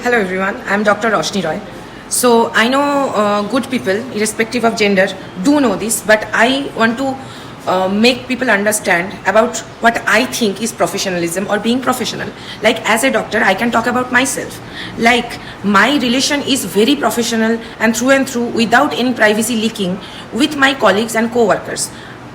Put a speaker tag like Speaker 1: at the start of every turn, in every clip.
Speaker 1: Hello everyone, I am Dr. Roshni Roy. So I know good people, irrespective of gender, do know this, but I want to make people understand about what I think is professionalism or being professional. Like as a doctor, I can talk about myself. Like my relation is very professional and through without any privacy leaking with my colleagues and co-workers.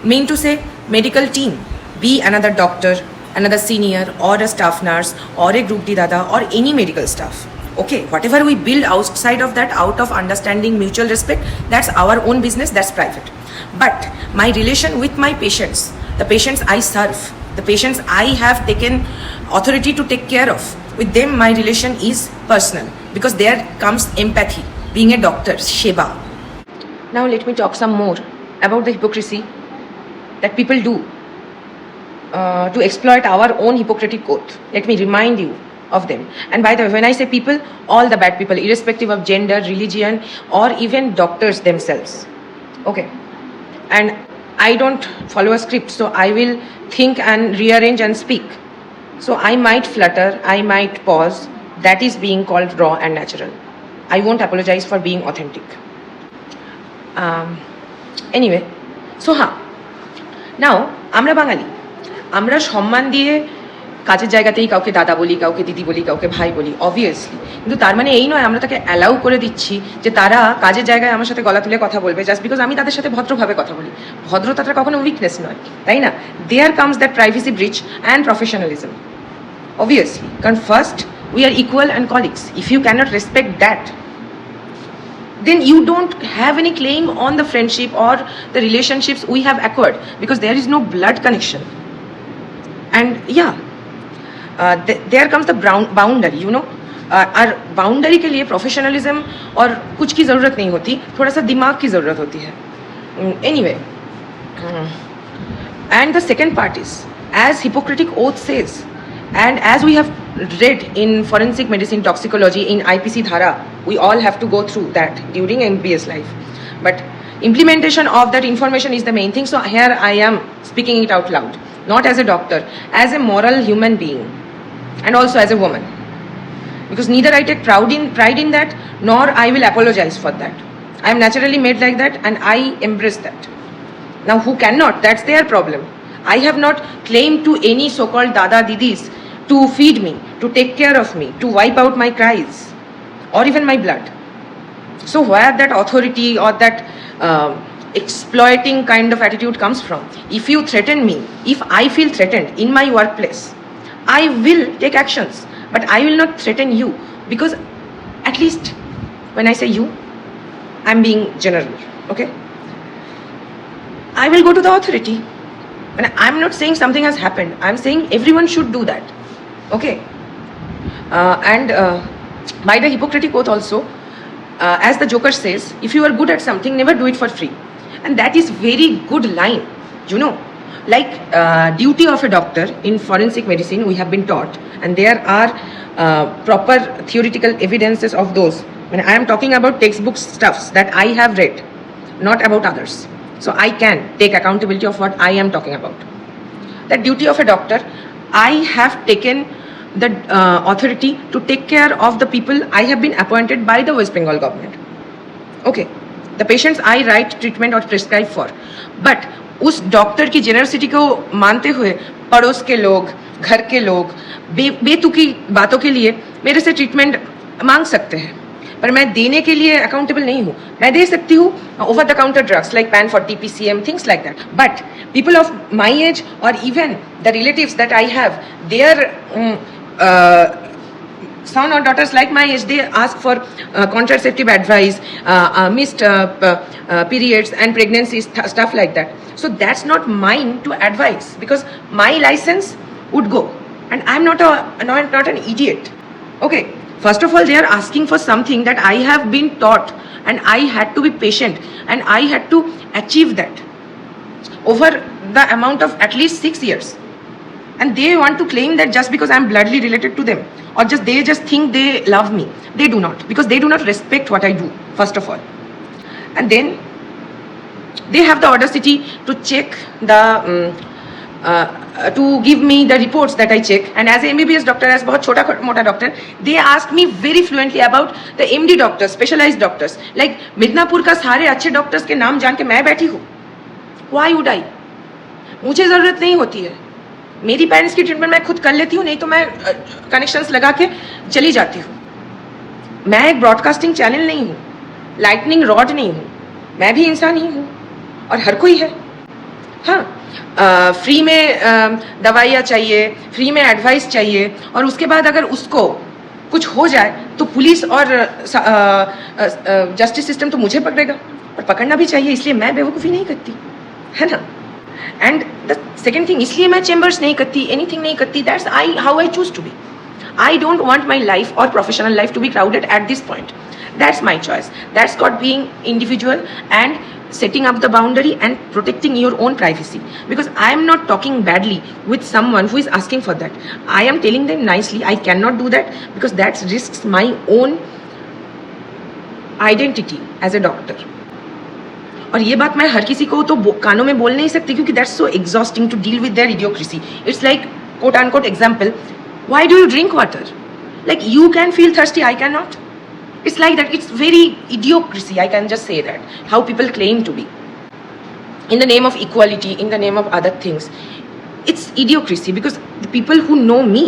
Speaker 1: Mean to say, medical team, be another doctor, another senior or a staff nurse or a group D dada or any medical staff. Okay, whatever we build outside of that, out of understanding mutual respect, that's our own business, that's private. But my relation with my patients, the patients I serve, the patients I have taken authority to take care of, with them my relation is personal, because there comes empathy, being a doctor, Sheba. Now let me talk some more about the hypocrisy that people do to exploit our own Hippocratic oath. Let me remind you of them. And by the way, when I say people, all the bad people, irrespective of gender, religion, or even doctors themselves. Okay. And I don't follow a script, so I will think and rearrange and speak. So I might flutter, I might pause. That is being called raw and natural. I won't apologize for being authentic. Anyway, so now, আমরা বাঙালি, আমরা সম্মান দিয়ে কাজের জায়গাতেই কাউকে দাদা বলি, কাউকে দিদি বলি, কাউকে ভাই বলি, অবভিয়াসলি। কিন্তু তার মানে এই নয় আমরা তাকে অ্যালাউ করে দিচ্ছি যে তারা কাজের জায়গায় আমার সাথে গলা তুলে কথা বলবে জাস্ট বিকজ আমি তাদের সাথে ভদ্রভাবে কথা বলি। ভদ্রতাটা কখনো উইকনেস নয়, তাই না? There comes that privacy breach and professionalism, obviously. কারণ first we are equal and colleagues. If you can't respect that, then you don't have any claim on the friendship or the relationships we have acquired, because there is no blood connection. And yeah, there comes the boundary, you know. और boundary के लिए professionalism और कुछ की ज़रूरत नहीं होती, थोड़ा सा दिमाग की ज़रूरत होती है. Anyway, and the second part is, as Hippocratic Oath says, and as we have read in forensic medicine toxicology in IPC Dhara, we all have to go through that during MBS life. But implementation of that information is the main thing. So here I am speaking it out loud, not as a doctor, as a moral human being, and also as a woman. Because neither I take pride in that, nor I will apologize for that. I am naturally made like that, and I embrace that. Now who cannot, that's their problem. I have not claimed to any so-called dada didis to feed me, to take care of me, to wipe out my cries, or even my blood. So where that authority or that exploiting kind of attitude comes from? If you threaten me, if I feel threatened in my workplace, I will take actions, but I will not threaten you, because at least when I say you, I'm being general, okay? I will go to the authority. And I'm not saying something has happened, I'm saying everyone should do that, okay? And by the Hippocratic Oath also, as the Joker says, if you are good at something, never do it for free. And that is very good line, you know. Like duty of a doctor in forensic medicine, we have been taught, and there are proper theoretical evidences of those. When I am talking about textbook stuffs that I have read, not about others. So I can take accountability of what I am talking about. That duty of a doctor, I have taken the authority to take care of the people I have been appointed by the West Bengal government. Okay, the patients I write treatment or prescribe for. But उस doctor की generosity को मानते हुए पड़ोस के लोग, घर के लोग बेतुकी बातों के लिए मेरे से ट्रीटमेंट मांग सकते हैं, पर मैं देने के लिए अकाउंटेबल नहीं हूँ. मैं दे सकती हूँ over the counter drugs like PAN40, PCM, things like that. But people of my age or even the relatives that I have, their son or daughters like my age, they ask for contraceptive advice, missed periods and pregnancies, stuff like that. So that's not mine to advise, because my license would go, and I'm not an idiot. Okay, first of all, they are asking for something that I have been taught, and I had to be patient, and I had to achieve that over the amount of at least 6 years. And they want to claim that just because I'm bloodly related to them, or they just think they love me. They do not, because they do not respect what I do, first of all. And then they have the audacity to check the to give me the reports that I check. And as a MBBS doctor, as बहुत छोटा मोटा doctor, they asked me very fluently about the MD doctors, specialized doctors. Like Midnapore का सारे अच्छे doctors के नाम जान के मैं बैठी हूँ. Why would I? मुझे ज़रूरत नहीं होती है. मेरी पेरेंट्स की ट्रीटमेंट मैं खुद कर लेती हूँ, नहीं तो मैं कनेक्शंस लगा के चली जाती हूँ. मैं एक ब्रॉडकास्टिंग चैनल नहीं हूँ, लाइटनिंग रॉड नहीं हूँ. मैं भी इंसान ही हूँ और हर कोई है. हाँ, फ्री में दवाइयाँ चाहिए, फ्री में एडवाइस चाहिए, और उसके बाद अगर उसको कुछ हो जाए तो पुलिस और जस्टिस सिस्टम तो मुझे पकड़ेगा, और पकड़ना भी चाहिए. इसलिए मैं बेवकूफ़ी नहीं करती, है ना. एंड द सेकेंड थिंग, इसलिए मैं चैम्बर्स नहीं करती, एनीथिंग नहीं करती. That's how I choose to be. I don't want my life or professional life to be crowded at this point. That's my choice. That's got being individual and setting up the boundary and protecting your own privacy. Because I am not talking badly with someone who is asking for that. I am telling them nicely, I cannot do that because that risks my own identity as a doctor. और ये बात मैं हर किसी को तो कानों में बोल नहीं सकती, क्योंकि that's so exhausting to deal with their idiocracy. It's like quote unquote example. Why do you drink water? Like you can feel thirsty, I cannot. It's like that. It's very idiocracy, I can just say that. How people claim to be. In the name of equality, in the name of other things. It's idiocracy because the people who know me,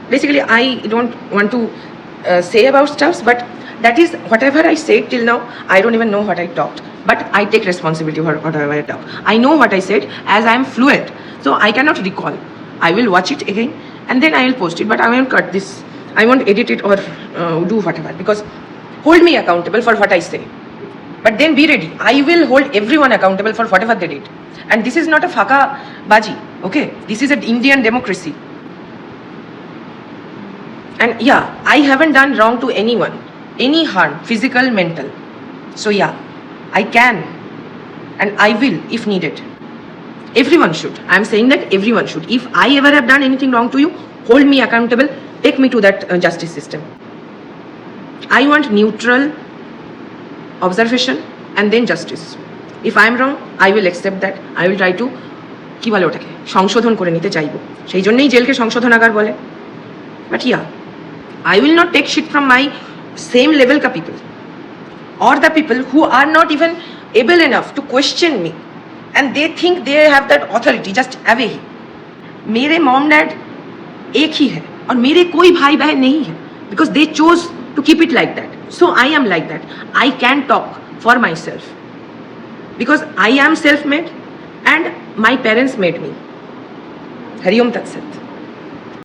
Speaker 1: basically I don't want to say about stuffs, but that is whatever I said till now, I don't even know what I talked. But I take responsibility for whatever I talk. I know what I said as I am fluent. So I cannot recall. I will watch it again and then I will post it, but I won't cut this, I won't edit it or do whatever, because hold me accountable for what I say, but then be ready. I will hold everyone accountable for whatever they did, and this is not a faka baji, okay? This is an Indian democracy, and yeah, I haven't done wrong to anyone, any harm, physical, mental. So yeah, I can and I will if needed. Everyone should. I am saying that everyone should. If I ever have done anything wrong to you, hold me accountable, take me to that justice system. I want neutral observation and then justice. If I am wrong, I will accept that. I will try to কি বলে ওটাকে সংশোধন করে নিতে চাইবো, সেই জন্যই জেলকে সংশোধনাগার বলে. But yeah, I will not take shit from my same level ka people or the people who are not even able enough to question me. And they think they have that authority, just away ही. मेरे mom dad एक ही है और मेरे कोई भाई बहन नहीं है, because they chose to keep it like that. So I am like that. I can talk for myself because I am self-made and my parents made me. Hari Om Tat Sat.